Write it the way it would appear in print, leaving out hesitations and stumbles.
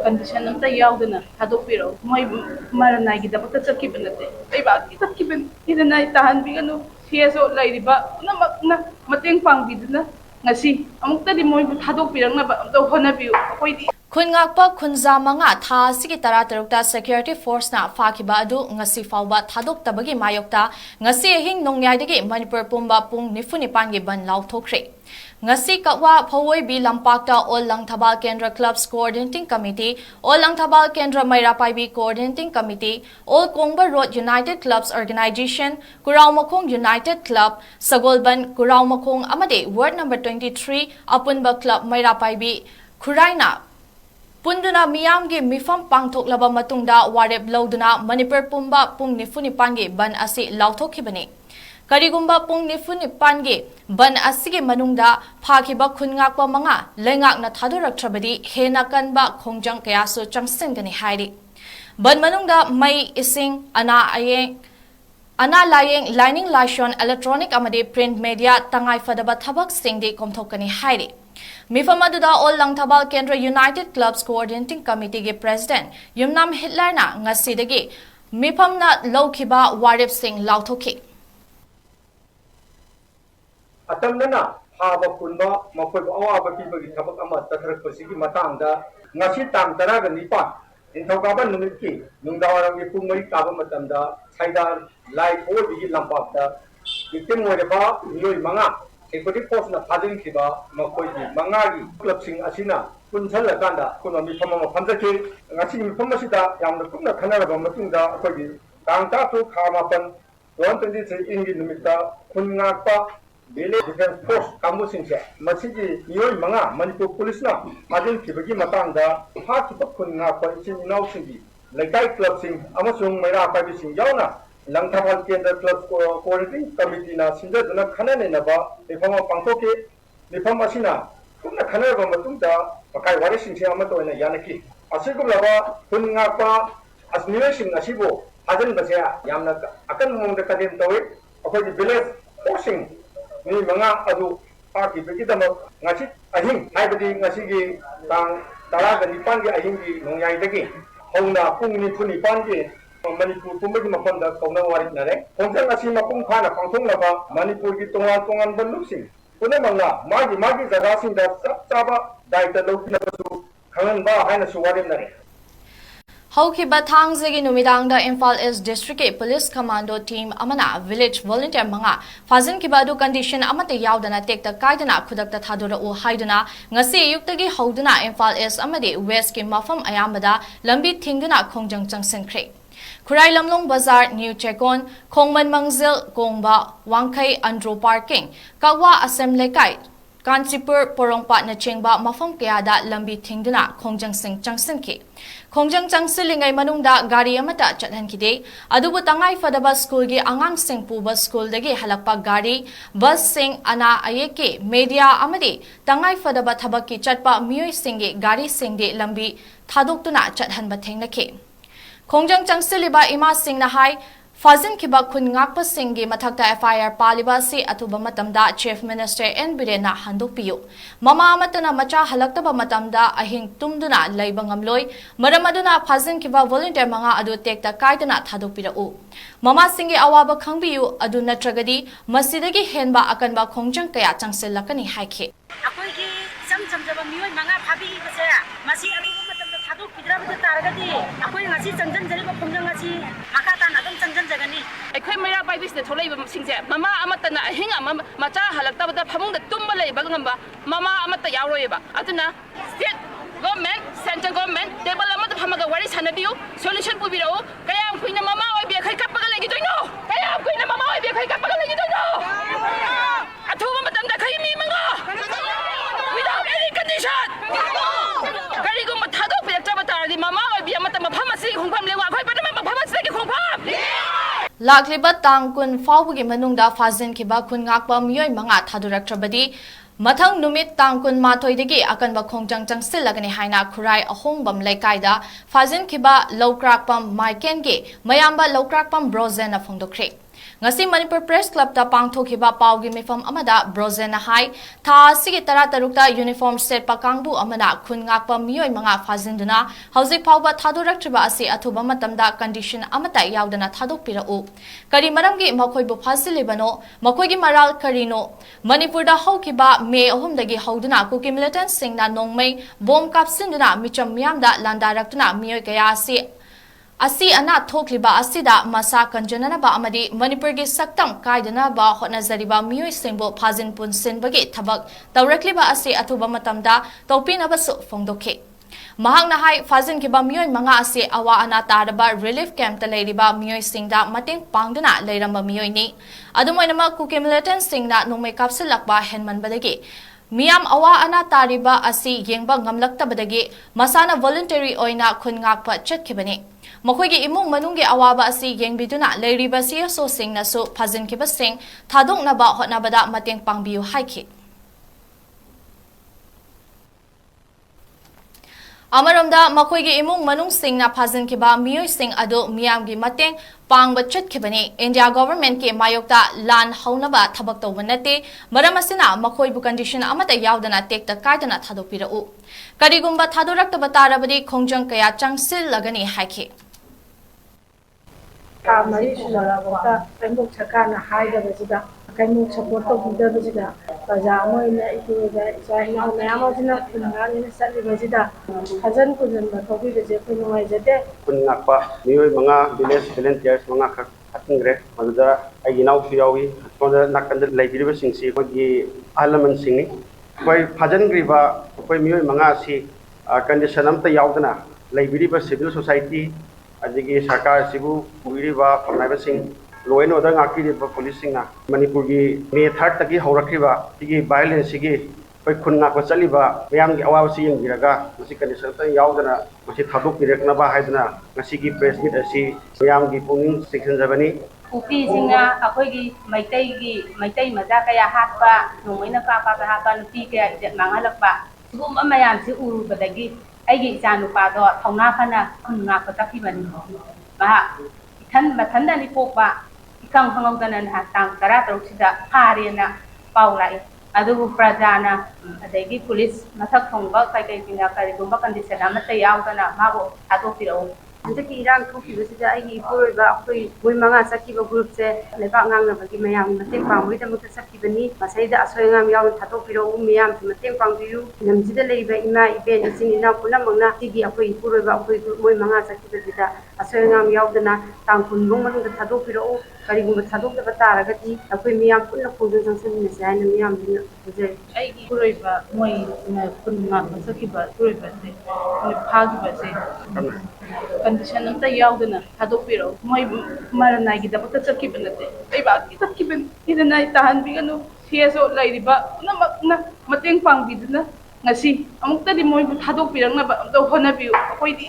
condition अमता यावदना थादोपिरो मोय मारनायगिदमक्ता चक्किबनते लेबाकी चक्किबन हिदना ताहनबिगनु सीएसओ लाइरिबा नमक्ना मतेंग पांगबिदना ngasi amukta di moy thadokpirangna ba amta honabiu akoidi ꯈꯨꯟꯉꯥꯛꯄ ꯈꯨꯟꯖꯥ ꯃꯉꯥ ꯊꯥ ꯑꯁꯤꯒꯤ 13ꯇ ꯁꯦꯀ꯭ꯌꯨꯔꯤꯇꯤ ꯐꯣꯔꯁꯅ ꯐꯥꯈꯤꯕ ꯑꯗꯨ ꯉꯁꯤ ꯐꯥꯎꯕ ꯊꯥꯗꯣꯛꯇꯕꯒꯤ ꯃꯥꯌꯣꯛꯇ ꯉꯁꯤ ꯑꯍꯤꯡ ꯅꯣꯡꯌꯥꯏꯗꯒꯤ ꯃꯅꯤꯄꯨꯔ ꯄꯨꯝꯕ ꯄꯨꯡ 94ꯒꯤ ꯕꯟ ꯂꯥꯎꯊꯣꯛꯈ꯭ꯔꯦ ngasi ꯀꯛꯋꯥ ꯐꯧꯑꯣꯏꯕꯤ ꯂꯝꯄꯥꯛꯇ all Langthabal Kendra clubs coordinating committee all Langthabal Kendra Meirapaibi coordinating committee all Kongba road united clubs organisation ꯀꯨꯔꯥꯎꯃꯈꯣꯡ ꯌꯨꯅꯥꯏꯇꯦꯗ ꯀ꯭ꯂꯕ ꯁꯒꯣꯜꯕꯟ ꯀꯨꯔꯥꯎꯃꯈꯣꯡ ꯑꯃꯗꯤ ꯋꯥꯔꯗ ꯅꯝꯕꯔ 23 ꯑꯄꯨꯟꯕ ꯀ꯭ꯂꯕ ꯃꯩꯔꯥꯄꯥꯏꯕꯤ ꯈꯨꯔꯥꯏꯅ ꯄꯨꯟꯗꯨꯅ ꯃꯤꯌꯥꯝꯒꯤ ꯃꯤꯐꯝ ꯄꯥꯡꯊꯣꯛꯂꯕ ꯃꯇꯨꯡꯗ ꯋꯥꯔꯦꯞ ꯂꯧꯗꯨꯅ ꯃꯅꯤꯄꯨꯔ ꯄꯨꯝꯕ ꯄꯨꯡ 94ꯒꯤ ꯕꯟ ꯑꯁꯤ ꯂꯥꯎꯊꯣꯛꯈꯤꯕꯅꯤ ꯀꯔꯤꯒꯨꯝꯕ ꯄꯨꯡ 94ꯒꯤ ꯕꯟ ꯑꯁꯤꯒꯤ ꯃꯅꯨꯡꯗ ꯐꯥꯈꯤꯕ ꯈꯨꯟꯉꯥꯛꯄ ꯃꯉꯥ ꯂꯩꯉꯥꯛꯅ ꯊꯥꯗꯣꯔꯛꯇ꯭ꯔꯕꯗꯤ ꯍꯦꯟꯅ ꯀꯟꯕ ꯈꯣꯡꯖꯪ ꯀꯌꯥꯁꯨ ꯆꯪꯁꯤꯟꯒꯅꯤ ꯍꯥꯏꯔꯤ ꯕꯟ ꯃꯅꯨꯡꯗ ꯃꯩ ꯏꯁꯤꯡ ꯑꯅꯥ ꯂꯥꯌꯦꯡ ꯂꯥꯏꯅꯤꯡ ꯂꯥꯏꯁꯣꯟ ꯏꯂꯦꯛꯇ꯭ꯔꯣꯅꯤꯛ ꯑꯃꯗꯤ ꯄ꯭ꯔꯤꯟꯠ ꯃꯦꯗꯤꯌꯥ ꯇꯉꯥꯏꯐꯗꯕ ꯊꯕꯛꯁꯤꯡꯗꯤ ꯀꯣꯝꯊꯣꯛꯀꯅꯤ ꯍꯥꯏꯔꯤ ꯃꯤꯐꯝ ꯑꯗꯨꯗ ꯑꯣꯜ ꯂꯪꯊꯕꯥꯜ ꯀꯦꯟꯗ꯭ꯔ ꯌꯨꯅꯥꯏꯇꯦꯗ ꯀ꯭ꯂꯕꯁ ꯀꯣꯑꯣꯔꯗꯤꯅꯦꯇꯤꯡ ꯀꯃꯤꯇꯤꯒꯤ ꯄ꯭ꯔꯦꯁꯤꯗꯦꯟꯠ ꯌꯨꯝꯅꯥꯝ-ꯍꯤꯠꯂꯔꯅ ꯉꯁꯤꯗꯒꯤ ꯃꯤꯐꯝꯅ ꯂꯧꯈꯤꯕ ꯋꯥꯔꯦꯞꯁꯤꯡ ꯂꯥꯎꯊꯣꯛꯈꯤ ꯑꯇꯝꯅꯅ ꯐꯥꯕ ꯄꯨꯟꯕ ꯃꯈꯣꯏꯕꯨ ꯑꯋꯥꯕ ꯄꯤꯕꯒꯤ ꯊꯕꯛ ꯑꯃ ꯆꯠꯊꯔꯛꯄꯁꯤꯒꯤ ꯃꯇꯥꯡꯗ ꯉꯁꯤ ꯇꯥꯡ 19 ꯅꯤꯡꯊꯧꯀꯥꯕ ꯅꯨꯃꯤꯠꯀꯤ ꯅꯨꯡꯗꯥꯡꯋꯥꯏꯔꯝꯒꯤ ꯄꯨꯡ 4 ꯇꯥꯕ ꯃꯇꯝꯗ ꯁꯥꯏꯗꯥꯜ ꯂꯥꯏ ꯐꯧꯑꯣꯏꯕꯤꯒꯤ ꯂꯝꯄꯥꯛꯇ ꯚꯤꯛꯇꯤꯝ ꯑꯣꯏꯔꯕ ꯃꯤꯑꯣꯏ 5 ꯁꯦꯀ꯭ꯌꯨꯔꯤꯇꯤ ꯐꯣꯔꯁꯅ ꯊꯥꯖꯤꯟꯈꯤꯕ ꯃꯈꯣꯏꯒꯤ 5ꯒꯤ ꯀ꯭ꯂꯕꯁꯤꯡ ꯑꯁꯤꯅ ꯄꯨꯟꯁꯤꯜꯂꯀꯥꯟꯗ ꯑꯩꯈꯣꯏꯅ ꯃꯤꯐꯝ ꯑꯃ ꯐꯝꯖꯈꯤ ꯉꯁꯤꯒꯤ ꯃꯤꯐꯝ ꯑꯁꯤꯗ ꯌꯥꯝꯅ ꯀꯨꯞꯅ ꯈꯟꯅꯔꯕ ꯃꯇꯨꯡꯗ ꯑꯩꯈꯣꯏꯒꯤ ꯇꯥꯡ 13 ꯊꯥ 8 2023 ꯏꯪꯒꯤ ꯅꯨꯃꯤꯠꯇ ꯈꯨꯟꯉꯥꯛꯄ ꯚꯤꯂꯦꯖ ꯗꯤꯐꯦꯟꯁ ꯐꯣꯔꯁ ꯀꯥꯡꯕꯨꯁꯤꯡꯁꯦ ꯃꯁꯤꯒꯤ ꯃꯤꯑꯣꯏ 5 ꯃꯅꯤꯄꯨꯔ ꯄꯨꯂꯤꯁꯅ ꯊꯥꯖꯤꯟꯈꯤꯕꯒꯤ ꯃꯇꯥꯡꯗ ꯐꯥꯈꯤꯕ ꯈꯨꯟꯉꯥꯛꯄ ꯏꯆꯤꯟ ꯏꯅꯥꯎꯁꯤꯡꯒꯤ ꯂꯩꯀꯥꯏ ꯀ꯭ꯂꯕꯁꯤꯡ ꯑꯃꯁꯨꯡ ꯃꯩꯔꯥꯄꯥꯏꯕꯤꯁꯤꯡ ꯌꯥꯎꯅ ꯂꯪꯊꯕꯥꯜ ꯀꯦꯟꯗ꯭ꯔ ꯀ꯭ꯂꯕ ꯀꯣꯑꯣꯔꯗꯤꯅꯦꯇꯤꯡ ꯀꯃꯤꯇꯤꯅ ꯁꯤꯟꯖꯗꯨꯅ ꯈꯟꯅ ꯅꯩꯅꯕ ꯃꯤꯐꯝ ꯑꯃ ꯄꯥꯡꯊꯣꯛꯈꯤ ꯃꯤꯐꯝ ꯑꯁꯤꯅ ꯀꯨꯞꯅ ꯈꯟꯅꯔꯕ ꯃꯇꯨꯡꯗ ꯃꯈꯥꯏ ꯋꯥꯔꯤꯁꯤꯡꯁꯦ ꯑꯃꯠꯇ ꯑꯣꯏꯅ ꯌꯥꯅꯈꯤ ꯑꯁꯤꯒꯨꯝꯂꯕ ꯈꯨꯟꯉꯥꯛꯄ ꯃꯤꯑꯣꯏꯁꯤꯡ ꯑꯁꯤꯕꯨ ꯊꯥꯖꯤꯟꯕꯁꯦ ꯌꯥꯝꯅ ꯑꯀꯟꯕ ꯃꯑꯣꯡꯗ ꯀꯟꯗꯦꯝ ꯇꯧꯏ ꯑꯩꯈꯣꯏꯒꯤ ꯚꯤꯂꯦꯖ ꯐꯣꯔꯁꯁꯤꯡ ꯃꯤ 5 ꯑꯗꯨ ꯐꯥꯈꯤꯕꯒꯤꯗꯃꯛ ꯉꯁꯤ ꯑꯍꯤꯡ ꯍꯥꯏꯕꯗꯤ ꯉꯁꯤꯒꯤ ꯇꯥꯡ 19ꯒꯤ ꯑꯍꯤꯡꯒꯤ ꯅꯣꯡꯌꯥꯏꯗꯒꯤ ꯍꯧꯅ ꯄꯨꯡ 94ꯒꯤ ꯃꯅꯤꯄꯨꯔ ꯄꯨꯝꯕꯒꯤ ꯃꯐꯝꯗ ꯀꯧꯅ ꯋꯥꯔꯤꯛꯅꯔꯦ ꯈꯣꯡꯖꯪ ꯑꯁꯤ ꯃꯄꯨꯡ ꯐꯥꯅ ꯄꯥꯡꯊꯣꯛꯅꯕ ꯃꯅꯤꯄꯨꯔꯒꯤ ꯇꯣꯉꯥꯟꯕ ꯂꯨꯞꯁꯤꯡ ꯄꯨꯝꯅꯃꯛꯅ ꯃꯥꯒꯤ ꯖꯒꯥꯁꯤꯡꯗ ꯆꯞ ꯆꯥꯕ ꯗꯥꯏꯇ ꯂꯧꯈꯤꯅꯕꯁꯨ ꯈꯪꯍꯟꯕ ꯍꯥꯏꯅꯁꯨ ꯋꯥꯔꯦꯞꯅꯔꯦ ꯍꯧꯈꯤꯕ ꯊꯥꯡꯖꯒꯤ ꯅꯨꯃꯤꯗꯥꯡꯗ ꯏꯝꯐꯥꯜ ꯏꯁ ꯗꯤꯁꯇ꯭ꯔꯤꯛꯀꯤ ꯄꯨꯂꯤꯁ ꯀꯃꯥꯟꯗꯣ ꯇꯤꯝ ꯑꯃꯅ ꯚꯤꯂꯦꯖ ꯚꯣꯂꯨꯟꯇꯤꯌꯔ 5 ꯐꯥꯖꯤꯟꯈꯤꯕ ꯑꯗꯨ ꯀꯟꯗꯤꯁꯟ ꯑꯃꯠꯇ ꯌꯥꯎꯗꯅ ꯇꯦꯛꯇ ꯀꯥꯏꯗꯅ ꯈꯨꯗꯛꯇ ꯊꯥꯗꯣꯔꯛꯎ ꯍꯥꯏꯗꯨꯅ ꯉꯁꯤ ꯑꯌꯨꯛꯇꯒꯤ ꯍꯧꯗꯨꯅ ꯏꯝꯐꯥꯜ ꯏꯁ ꯑꯃꯗꯤ ꯋꯦꯁꯀꯤ ꯃꯐꯝ ꯑꯌꯥꯝꯕꯗ ꯂꯝꯕꯤ ꯊꯤꯡꯗꯨꯅ ꯈꯣꯡꯖꯪ ꯆꯪꯁꯤꯟꯈ꯭ꯔꯦ ꯈꯨꯔꯥꯏ ꯂꯝꯂꯣꯡ ꯕꯖꯥꯔ ꯅ꯭ꯌꯨ ꯆꯦꯀꯣꯟ ꯈꯣꯡꯃꯟ ꯃꯪꯖꯤꯜ ꯀꯣꯡꯕ ꯋꯥꯡꯈꯩ ꯑꯟꯗ꯭ꯔꯣ ꯄꯥꯔꯀꯤꯡ ꯀꯛꯋꯥ ꯑꯁꯦꯝ ꯂꯩꯀꯥꯏ ꯀꯥꯟꯆꯤꯄꯨꯔ ꯄꯣꯔꯣꯡꯄꯥꯠꯅꯆꯤꯡꯕ ꯃꯐꯝ ꯀꯌꯥꯗ ꯂꯝꯕꯤ ꯊꯤꯡꯗꯨꯅ ꯈꯣꯡꯖꯪꯁꯤꯡ ꯆꯪꯁꯤꯟꯈꯤ ꯈꯣꯡꯖꯪ ꯆꯪꯁꯤꯜꯂꯤꯉꯩ ꯃꯅꯨꯡꯗ ꯒꯥꯔꯤ ꯑꯃꯠꯇ ꯆꯠꯍꯟꯈꯤꯗꯦ ꯑꯗꯨꯕꯨ ꯇꯉꯥꯏꯐꯗꯕ ꯁ꯭ꯀꯨꯜꯒꯤ ꯑꯉꯥꯡꯁꯤꯡ ꯄꯨꯕ ꯁ꯭ꯀꯨꯜꯗꯒꯤ ꯍꯜꯂꯛꯄ ꯒꯥꯔꯤ ꯕꯁꯁꯤꯡ ꯑꯅꯥ ꯑꯌꯦꯛꯀꯤ ꯃꯦꯗꯤꯌꯥ ꯑꯃꯗꯤ ꯇꯉꯥꯏꯐꯗꯕ ꯊꯕꯛꯀꯤ ꯆꯠꯄ ꯃꯤꯑꯣꯏꯁꯤꯡꯒꯤ ꯒꯥꯔꯤꯁꯤꯡꯗꯤ ꯂꯝꯕꯤ ꯊꯥꯗꯣꯛꯇꯨꯅ ꯆꯠꯍꯟꯕ ꯊꯦꯡꯅꯈꯤ ꯈꯣꯡꯖꯪ ꯆꯪꯁꯤꯜꯂꯤꯕ ꯏꯃꯥꯁꯤꯡꯅ ꯍꯥꯏ ꯐꯥꯖꯤꯟꯈꯤꯕ ꯈꯨꯟꯉꯥꯛꯄꯁꯤꯡꯒꯤ ꯃꯊꯛꯇ FIR ꯄꯥꯜꯂꯤꯕ ꯑꯁꯤ ꯑꯊꯨꯕ ꯃꯇꯝꯗ ꯆꯤꯐ ꯃꯤꯅꯤꯁꯇꯔ N ꯕꯤꯔꯦꯟꯅ ꯍꯟꯗꯣꯛꯄꯤꯌꯨ ꯃꯃꯥ ꯑꯃꯠꯇꯅ ꯃꯆꯥ ꯍꯜꯂꯛꯇꯕ ꯃꯇꯝꯗ ꯑꯍꯤꯡ ꯇꯨꯝꯗꯨꯅ ꯂꯩꯕ ꯉꯝꯂꯣꯏ ꯃꯔꯝ ꯑꯗꯨꯅ ꯐꯥꯖꯤꯟꯈꯤꯕ ꯚꯣꯂꯨꯟꯇꯤꯌꯔ 5 ꯑꯗꯨ ꯇꯦꯛꯇ ꯀꯥꯏꯗꯅ ꯊꯥꯗꯣꯛꯄꯤꯔꯛꯎ ꯃꯃꯥꯁꯤꯡꯒꯤ ꯑꯋꯥꯕ ꯈꯪꯕꯤꯌꯨ ꯑꯗꯨ ꯅꯠꯇ꯭ꯔꯒꯗꯤ ꯃꯁꯤꯗꯒꯤ ꯍꯦꯟꯕ ꯑꯀꯟꯕ ꯈꯣꯡꯖꯪ ꯀꯌꯥ ꯆꯪꯁꯤꯜꯂꯛꯀꯅꯤ ꯍꯥꯏꯈꯤ ꯑꯩꯈꯣꯏꯒꯤ ꯏꯆꯝ ꯆꯝꯖꯕ ꯃꯤꯑꯣꯏ 5 ꯐꯥꯕꯤꯕꯁꯦ ꯃꯁꯤ ꯑꯔꯨꯕ ꯃꯇꯝꯗ ꯊꯥꯗꯣꯛꯄꯤꯗ꯭ꯔꯕ ꯇꯥꯔꯒꯗꯤ ꯑꯩꯈꯣꯏ ꯉꯁꯤ ꯆꯪꯖꯟꯖꯔꯤꯕ ꯈꯣꯡꯖꯪ ꯑꯁꯤ ꯃꯈꯥ ꯇꯥꯅ ꯑꯗꯨꯝ ꯆꯪꯖꯟꯖꯒꯅꯤ ꯑꯩꯈꯣꯏ ꯃꯩꯔꯥꯄꯥꯏꯕꯤꯁꯤꯗ ꯊꯣꯛꯂꯛꯏꯕ ꯃꯁꯤꯡꯁꯦ ꯃꯃꯥ ꯑꯃꯠꯇꯅ ꯑꯍꯤꯡ ꯑꯃ ꯃꯆꯥ ꯍꯜꯂꯛꯇꯕꯗ ꯐꯃꯨꯡꯗ ꯇꯨꯝꯕ ꯂꯩꯕ ꯉꯝꯕ ꯃꯃꯥ ꯑꯃꯠꯇ ꯌꯥꯎꯔꯣꯏꯕ ꯑꯗꯨꯅ state government central government table ꯑꯃꯗ ꯐꯝꯃꯒ ꯋꯥꯔꯤ ꯁꯥꯟꯅꯕꯤꯌꯨ ꯁꯣꯂꯨꯁꯟ ꯄꯨꯕꯤꯔꯛꯎ ꯀꯌꯥꯝ ꯀꯨꯏꯅ ꯃꯃꯥ ꯑꯣꯏꯕꯤ ꯑꯩꯈꯣꯏ ꯀꯞꯄꯒ ꯂꯩꯈꯤꯗꯣꯏꯅꯣ ꯀꯌꯥꯝ ꯀꯨꯏꯅ ꯃꯃꯥ ꯑꯣꯏꯕꯤ ꯑꯩꯈꯣꯏ ꯀꯞꯄꯒ ꯂꯩꯈꯤꯗꯣꯏꯅꯣ ꯑꯊꯨꯕ ꯃꯇꯝꯗ ꯑꯩꯈꯣꯏ ꯃꯤ 5 without any condition ꯀꯔꯤꯒꯨꯝꯕ ꯊꯥꯗꯣꯛꯄꯤꯔꯛꯇ꯭ꯔꯕ ꯇꯥꯔꯗꯤ ꯃꯃꯥ ꯑꯣꯏꯕꯤ ꯑꯃꯠꯇ ꯃꯐꯝ ꯑꯁꯤꯒꯤ ꯈꯣꯡꯐꯝ ꯂꯦꯡꯉꯨ ꯑꯩꯈꯣꯏ ꯄꯨꯝꯅꯃꯛ ꯃꯐꯝ ꯑꯁꯤꯗꯒꯤ ꯈꯣꯡꯐꯝ ꯂꯥꯛꯂꯤꯕ ꯇꯥꯡ 10 ꯐꯥꯎꯕꯒꯤ ꯃꯅꯨꯡꯗ ꯐꯥꯖꯤꯟꯈꯤꯕ ꯈꯨꯟꯉꯥꯛꯄ ꯃꯤꯑꯣꯏ 5 ꯊꯥꯗꯣꯔꯛꯇ꯭ꯔꯕꯗꯤ ꯃꯊꯪ ꯅꯨꯃꯤꯠ ꯇꯥꯡ 12ꯗꯒꯤ ꯑꯀꯟꯕ ꯈꯣꯡꯖꯪ ꯆꯪꯁꯤꯜꯂꯒꯅꯤ ꯍꯥꯏꯅ ꯈꯨꯔꯥꯏ ꯑꯍꯣꯡꯕꯝ ꯂꯩꯀꯥꯏꯗ ꯐꯥꯖꯤꯟꯈꯤꯕ ꯂꯧꯀ꯭ꯔꯥꯛꯄꯝ ꯃꯥꯏꯀꯦꯟꯒꯤ ꯃꯌꯥꯝꯕ ꯂꯧꯀ꯭ꯔꯥꯛꯄꯝ ꯕ꯭ꯔꯣꯖꯦꯟꯅ ꯐꯣꯡꯗꯣꯛꯈ꯭ꯔꯦ ngasi Manipur Press Club ta pangthokhiba paugi mifam amada Brozena hai tha asigi tara tarukta uniform set pa kangbu amana khun ngakpa miyoi manga fazinduna hauzik phawba thadoraktriba asi athuba matamda condition amata yaudana thadokpirau kari maramgi makhoibu fasilibano makhoigi maral karino Manipur da haukiba May 3 dagi hauduna kuki militant singna nongmei bom kapsinduna micham miyamda landaraktuna miyoi kaya asi ana thokliba asida masa kanjananaba amadi Manipur gi saktam kaidanaba hotnazariba miyoi singbo phajin punsinbagi thabak tawrakliba asi athuba matamda topinaba su phongdokhe mahakna hai phajin kiba miyoi manga asi awa ana taraba relief camp ta leiriba miyoi singda mateng pangduna leiramba miyoi ni adumoinama kuki militant singna nongmei kapsilakba henmanbadagi Miyam awa ana tariba asi yengba ngamlaktabadagi masana voluntary oina khun ngakpa chatkhibani makhoigi imung manunggi awaba asi yengbiduna leiriba CSO singna su phajinkiba sing thadoknaba hotnabada mateng pangbiu haiki Amaromda makhoigi imung manung singna phajinkiba miyoi sing adu miyamgi mateng pangba chatkhibani India government ke mayokta lan haunaba thabak tawbanate maramasina makhoibu condition amata yaudana tekta kaidana thadopirau karigumba thadoraktaba tarabadi khongjang kaya changsil lagani haiki Mari sulara pembok sakana haida bajida kamu support to bida bajida pajama ina itu ga sahina mayama jina kunna ina sali bajida hajan kujan ba to bida je kun mai jate kun ngakpa miyoi manga village volunteers manga khak atingre maduda ai ginau su yawi sonda nakanda laibiriba singsi magi alaman singni koi phajan griba koi miyoi manga si condition amta yaudana laibiriba civil society adigi sarkar sibu puiriba phamnaiba sing law and order ngakiriba police singna Manipur gi May 3 tagi haurakriba tigi violence gi koi khun ngakpa chaliba mayam gi awaw si yengbiraga masi condition ta yaudana masi thadok pireknaba haidana ngasi gi press meet asi mayam gi puning section jabani upi singa akoi gi maitai maja kaya hatpa nomoina ka hatpa nupi kaya jet mangalakpa sibum amayam si uru badagi aigi janu pa do thongna phana khun ngakpa takibani ba matanda ni pokba ikang hangaudanan hatang tara tarusida harena paulai adugu prajana adegi police mathak thongba kai pinga karigumba condition amata yaudana mabo atopirau Antaki irang thokibasida aigi ipuroiba akoi moi manga sakiba group se leba ngangnabagi mayam mateng pangmoida mutta sakibani masaida asoyangam yaw thatopiro miyam mateng pangbiu namjida leiba ima iben isin ina punamangna tigi akoi ipuroiba akoi moi manga sakibasida asoyangam yawdana tangkunbong manungda thatopiro karigumba thatokdaba taragati akoi miyam punna khongjang jangsanina saina miyam dina bujai aigi puroiba moi kunna sakiba puroiba se phagiba se condition amta yaudana thadopiro moi maranai gi dabata chakibnate aiba ki takibn hidana tahan biganu CSO lairiba na mateng pangbiduna ngasi amukta di moi thadopirang na ba amta honabiu akoi di